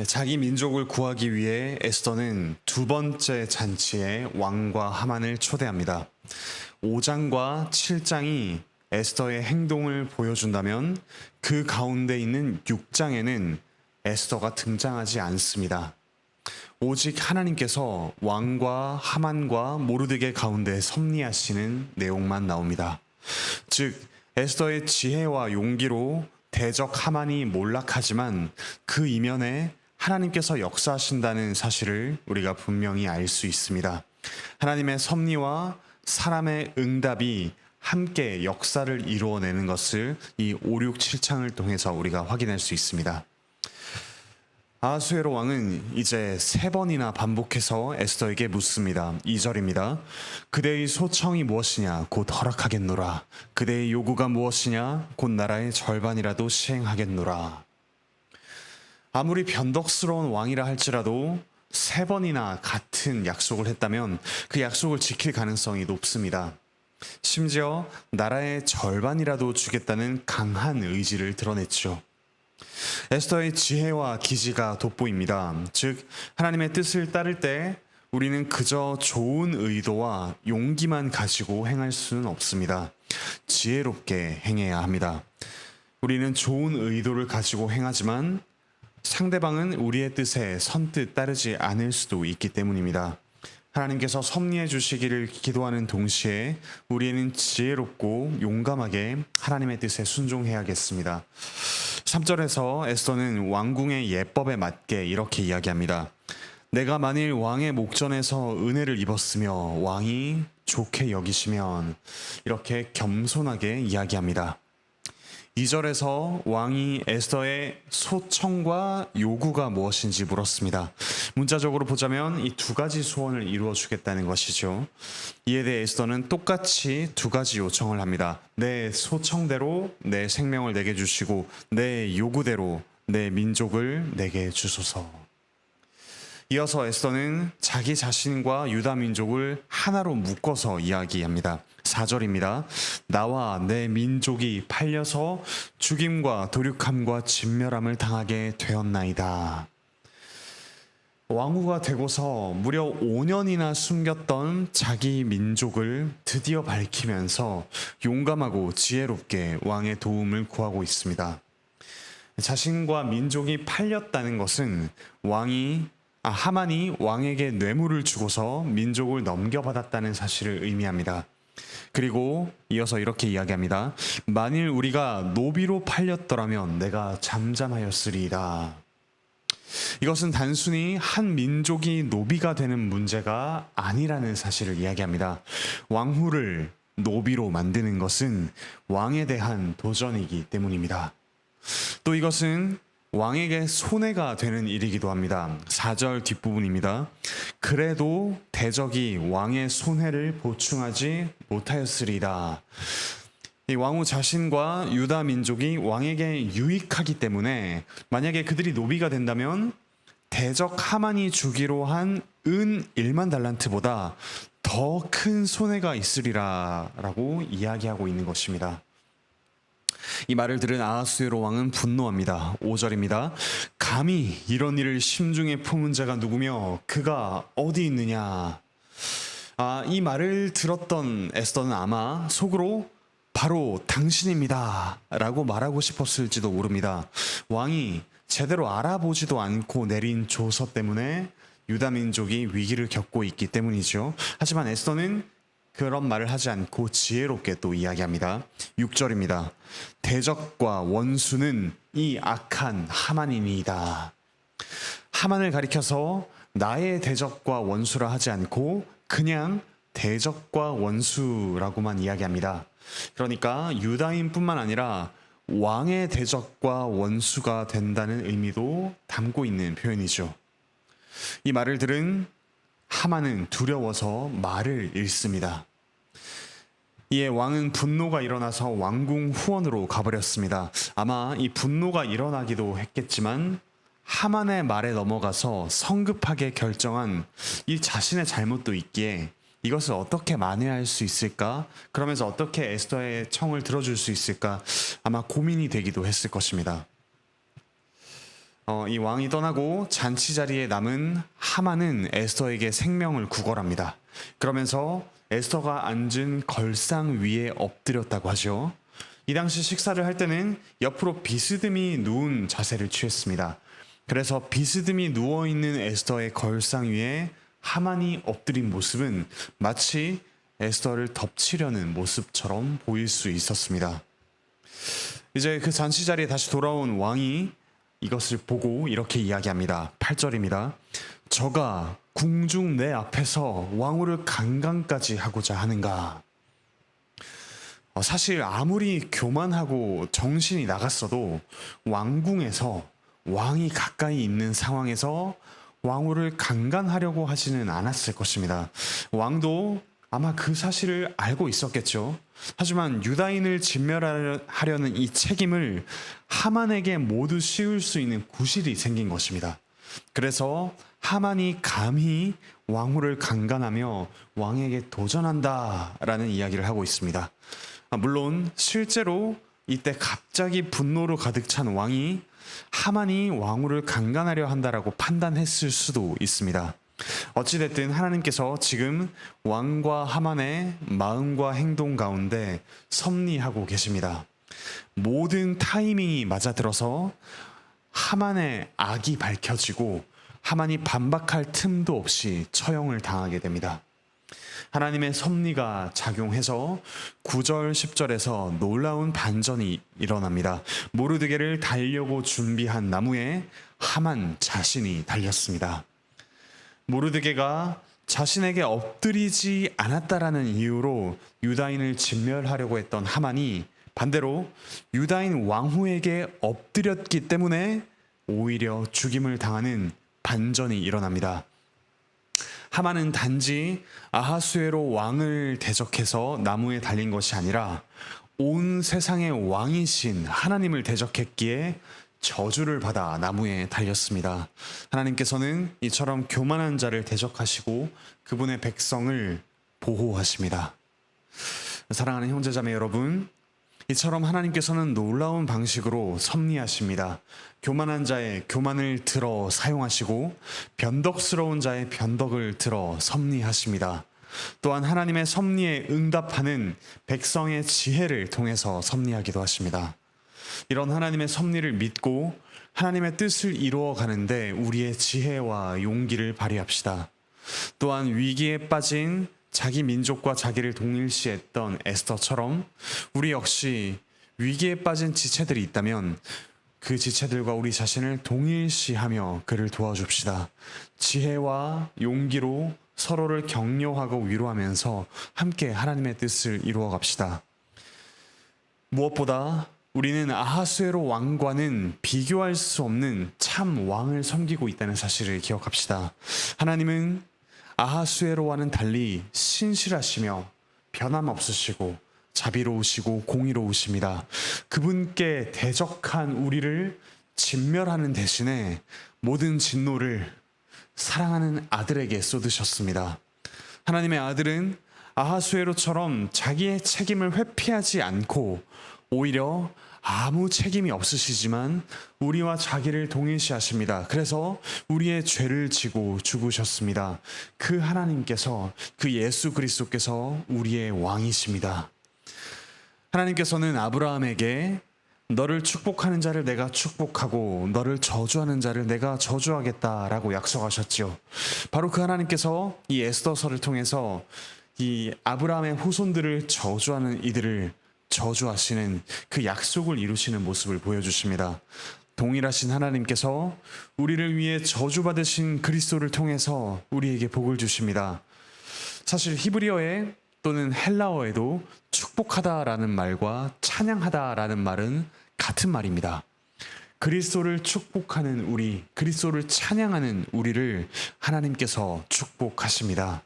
자기 민족을 구하기 위해 에스더는 두 번째 잔치에 왕과 하만을 초대합니다. 5장과 7장이 에스더의 행동을 보여준다면 그 가운데 있는 6장에는 에스더가 등장하지 않습니다. 오직 하나님께서 왕과 하만과 모르드게 가운데 섭리하시는 내용만 나옵니다. 즉 에스더의 지혜와 용기로 대적 하만이 몰락하지만 그 이면에 하나님께서 역사하신다는 사실을 우리가 분명히 알 수 있습니다. 하나님의 섭리와 사람의 응답이 함께 역사를 이루어내는 것을 이 5, 6, 7장을 통해서 우리가 확인할 수 있습니다. 아하수에로 왕은 이제 3번이나 반복해서 에스더에게 묻습니다. 2절입니다. 그대의 소청이 무엇이냐 곧 허락하겠노라. 그대의 요구가 무엇이냐 곧 나라의 절반이라도 시행하겠노라. 아무리 변덕스러운 왕이라 할지라도 3번이나 같은 약속을 했다면 그 약속을 지킬 가능성이 높습니다. 심지어 나라의 절반이라도 주겠다는 강한 의지를 드러냈죠. 에스더의 지혜와 기지가 돋보입니다. 즉 하나님의 뜻을 따를 때 우리는 그저 좋은 의도와 용기만 가지고 행할 수는 없습니다. 지혜롭게 행해야 합니다. 우리는 좋은 의도를 가지고 행하지만 상대방은 우리의 뜻에 선뜻 따르지 않을 수도 있기 때문입니다. 하나님께서 섭리해 주시기를 기도하는 동시에 우리는 지혜롭고 용감하게 하나님의 뜻에 순종해야겠습니다. 3절에서 에스더는 왕궁의 예법에 맞게 이렇게 이야기합니다. 내가 만일 왕의 목전에서 은혜를 입었으며 왕이 좋게 여기시면, 이렇게 겸손하게 이야기합니다. 2절에서 왕이 에스더의 소청과 요구가 무엇인지 물었습니다. 문자적으로 보자면 이 2가지 소원을 이루어 주겠다는 것이죠. 이에 대해 에스더는 똑같이 2가지 요청을 합니다. 내 소청대로 내 생명을 내게 주시고 내 요구대로 내 민족을 내게 주소서. 이어서 에스더는 자기 자신과 유다 민족을 하나로 묶어서 이야기합니다. 4절입니다. 나와 내 민족이 팔려서 죽임과 도륙함과 진멸함을 당하게 되었나이다. 왕후가 되고서 무려 5년이나 숨겼던 자기 민족을 드디어 밝히면서 용감하고 지혜롭게 왕의 도움을 구하고 있습니다. 자신과 민족이 팔렸다는 것은 하만이 왕에게 뇌물을 주고서 민족을 넘겨받았다는 사실을 의미합니다. 그리고 이어서 이렇게 이야기합니다. 만일 우리가 노비로 팔렸더라면 내가 잠잠하였으리이다. 이것은 단순히 한 민족이 노비가 되는 문제가 아니라는 사실을 이야기합니다. 왕후를 노비로 만드는 것은 왕에 대한 도전이기 때문입니다. 또 이것은 왕에게 손해가 되는 일이기도 합니다. 4절 뒷부분입니다. 그래도 대적이 왕의 손해를 보충하지 못하였으리라. 이 왕후 자신과 유다 민족이 왕에게 유익하기 때문에 만약에 그들이 노비가 된다면 대적 하만이 주기로 한 은 1만 달란트보다 더 큰 손해가 있으리라 라고 이야기하고 있는 것입니다. 이 말을 들은 아하수에로 왕은 분노합니다. 5절입니다. 감히 이런 일을 심중에 품은 자가 누구며 그가 어디 있느냐. 이 말을 들었던 에스더는 아마 속으로 바로 당신입니다 라고 말하고 싶었을지도 모릅니다. 왕이 제대로 알아보지도 않고 내린 조서 때문에 유다 민족이 위기를 겪고 있기 때문이죠. 하지만 에스더는 그런 말을 하지 않고 지혜롭게 또 이야기합니다. 6절입니다. 대적과 원수는 이 악한 하만이니이다. 하만을 가리켜서 나의 대적과 원수라 하지 않고 그냥 대적과 원수라고만 이야기합니다. 그러니까 유다인뿐만 아니라 왕의 대적과 원수가 된다는 의미도 담고 있는 표현이죠. 이 말을 들은 하만은 두려워서 말을 잃습니다. 이에 왕은 분노가 일어나서 왕궁 후원으로 가버렸습니다. 아마 이 분노가 일어나기도 했겠지만 하만의 말에 넘어가서 성급하게 결정한 이 자신의 잘못도 있기에 이것을 어떻게 만회할 수 있을까? 그러면서 어떻게 에스더의 청을 들어줄 수 있을까? 아마 고민이 되기도 했을 것입니다. 이 왕이 떠나고 잔치 자리에 남은 하만은 에스더에게 생명을 구걸합니다. 그러면서 에스더가 앉은 걸상 위에 엎드렸다고 하죠. 이 당시 식사를 할 때는 옆으로 비스듬히 누운 자세를 취했습니다. 그래서 비스듬히 누워있는 에스더의 걸상 위에 하만이 엎드린 모습은 마치 에스더를 덮치려는 모습처럼 보일 수 있었습니다. 이제 그 잔치 자리에 다시 돌아온 왕이 이것을 보고 이렇게 이야기합니다. 8절입니다. 저가 궁중 내 앞에서 왕후를 강간까지 하고자 하는가? 사실 아무리 교만하고 정신이 나갔어도 왕궁에서 왕이 가까이 있는 상황에서 왕후를 강간하려고 하지는 않았을 것입니다. 왕도 아마 그 사실을 알고 있었겠죠. 하지만 유다인을 진멸하려는 이 책임을 하만에게 모두 씌울 수 있는 구실이 생긴 것입니다. 그래서 하만이 감히 왕후를 강간하며 왕에게 도전한다라는 이야기를 하고 있습니다. 물론 실제로 이때 갑자기 분노로 가득 찬 왕이 하만이 왕후를 강간하려 한다라고 판단했을 수도 있습니다. 어찌됐든 하나님께서 지금 왕과 하만의 마음과 행동 가운데 섭리하고 계십니다. 모든 타이밍이 맞아들어서 하만의 악이 밝혀지고 하만이 반박할 틈도 없이 처형을 당하게 됩니다. 하나님의 섭리가 작용해서 9절 10절에서 놀라운 반전이 일어납니다. 모르드게를 달려고 준비한 나무에 하만 자신이 달렸습니다. 모르드게가 자신에게 엎드리지 않았다라는 이유로 유다인을 진멸하려고 했던 하만이 반대로 유다인 왕후에게 엎드렸기 때문에 오히려 죽임을 당하는 반전이 일어납니다. 하만은 단지 아하수에로 왕을 대적해서 나무에 달린 것이 아니라 온 세상의 왕이신 하나님을 대적했기에 저주를 받아 나무에 달렸습니다. 하나님께서는 이처럼 교만한 자를 대적하시고 그분의 백성을 보호하십니다. 사랑하는 형제자매 여러분, 이처럼 하나님께서는 놀라운 방식으로 섭리하십니다. 교만한 자의 교만을 들어 사용하시고 변덕스러운 자의 변덕을 들어 섭리하십니다. 또한 하나님의 섭리에 응답하는 백성의 지혜를 통해서 섭리하기도 하십니다. 이런 하나님의 섭리를 믿고 하나님의 뜻을 이루어 가는데 우리의 지혜와 용기를 발휘합시다. 또한 위기에 빠진 자기 민족과 자기를 동일시했던 에스더처럼 우리 역시 위기에 빠진 지체들이 있다면 그 지체들과 우리 자신을 동일시하며 그를 도와줍시다. 지혜와 용기로 서로를 격려하고 위로하면서 함께 하나님의 뜻을 이루어 갑시다. 무엇보다 우리는 아하수에로 왕과는 비교할 수 없는 참 왕을 섬기고 있다는 사실을 기억합시다. 하나님은 아하수에로와는 달리 신실하시며 변함없으시고 자비로우시고 공의로우십니다. 그분께 대적한 우리를 진멸하는 대신에 모든 진노를 사랑하는 아들에게 쏟으셨습니다. 하나님의 아들은 아하수에로처럼 자기의 책임을 회피하지 않고 오히려 아무 책임이 없으시지만 우리와 자기를 동일시하십니다. 그래서 우리의 죄를 지고 죽으셨습니다. 그 하나님께서, 그 예수 그리스도께서 우리의 왕이십니다. 하나님께서는 아브라함에게 너를 축복하는 자를 내가 축복하고 너를 저주하는 자를 내가 저주하겠다라고 약속하셨지요. 바로 그 하나님께서 이 에스더서를 통해서 이 아브라함의 후손들을 저주하는 이들을 저주하시는 그 약속을 이루시는 모습을 보여주십니다. 동일하신 하나님께서 우리를 위해 저주받으신 그리스도를 통해서 우리에게 복을 주십니다. 사실 히브리어에 또는 헬라어에도 축복하다라는 말과 찬양하다라는 말은 같은 말입니다. 그리스도를 축복하는 우리, 그리스도를 찬양하는 우리를 하나님께서 축복하십니다.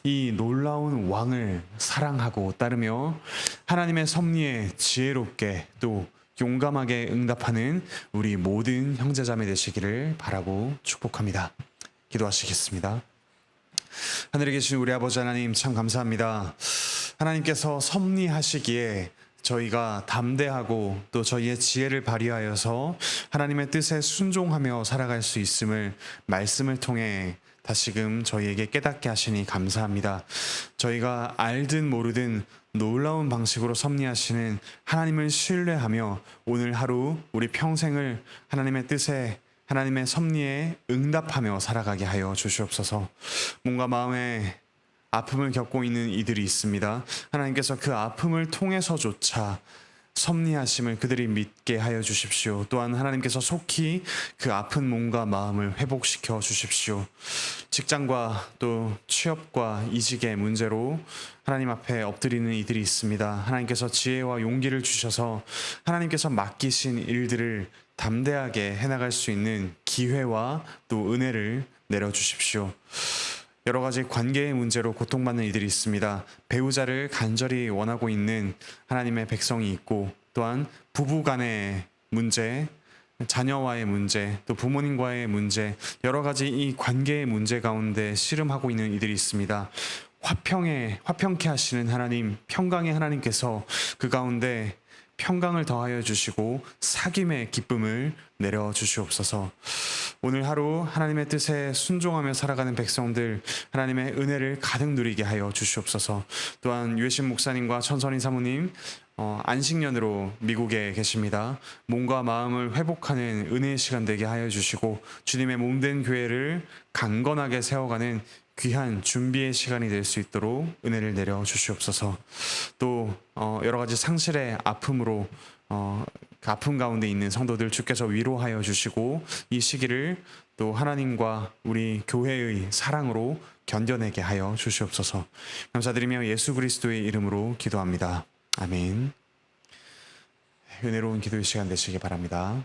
이 놀라운 왕을 사랑하고 따르며 하나님의 섭리에 지혜롭게 또 용감하게 응답하는 우리 모든 형제자매 되시기를 바라고 축복합니다. 기도하시겠습니다. 하늘에 계신 우리 아버지 하나님 참 감사합니다. 하나님께서 섭리하시기에 저희가 담대하고 또 저희의 지혜를 발휘하여서 하나님의 뜻에 순종하며 살아갈 수 있음을 말씀을 통해 다시금 저희에게 깨닫게 하시니 감사합니다. 저희가 알든 모르든 놀라운 방식으로 섭리하시는 하나님을 신뢰하며 오늘 하루 우리 평생을 하나님의 뜻에 하나님의 섭리에 응답하며 살아가게 하여 주시옵소서. 뭔가 마음에 아픔을 겪고 있는 이들이 있습니다. 하나님께서 그 아픔을 통해서조차 섭리하심을 그들이 믿게 하여 주십시오. 또한 하나님께서 속히 그 아픈 몸과 마음을 회복시켜 주십시오. 직장과 또 취업과 이직의 문제로 하나님 앞에 엎드리는 이들이 있습니다. 하나님께서 지혜와 용기를 주셔서 하나님께서 맡기신 일들을 담대하게 해나갈 수 있는 기회와 또 은혜를 내려주십시오. 여러 가지 관계의 문제로 고통받는 이들이 있습니다. 배우자를 간절히 원하고 있는 하나님의 백성이 있고, 또한 부부 간의 문제, 자녀와의 문제, 또 부모님과의 문제, 여러 가지 이 관계의 문제 가운데 씨름하고 있는 이들이 있습니다. 화평케 하시는 하나님, 평강의 하나님께서 그 가운데 평강을 더하여 주시고 사귐의 기쁨을 내려 주시옵소서. 오늘 하루 하나님의 뜻에 순종하며 살아가는 백성들 하나님의 은혜를 가득 누리게 하여 주시옵소서. 또한 유해신 목사님과 천선인 사모님 안식년으로 미국에 계십니다. 몸과 마음을 회복하는 은혜의 시간 되게 하여 주시고 주님의 몸된 교회를 강건하게 세워가는 귀한 준비의 시간이 될 수 있도록 은혜를 내려 주시옵소서. 또 여러 가지 상실의 아픔으로 그 아픔 가운데 있는 성도들 주께서 위로하여 주시고 이 시기를 또 하나님과 우리 교회의 사랑으로 견뎌내게 하여 주시옵소서. 감사드리며 예수 그리스도의 이름으로 기도합니다. 아멘. 은혜로운 기도의 시간 되시기 바랍니다.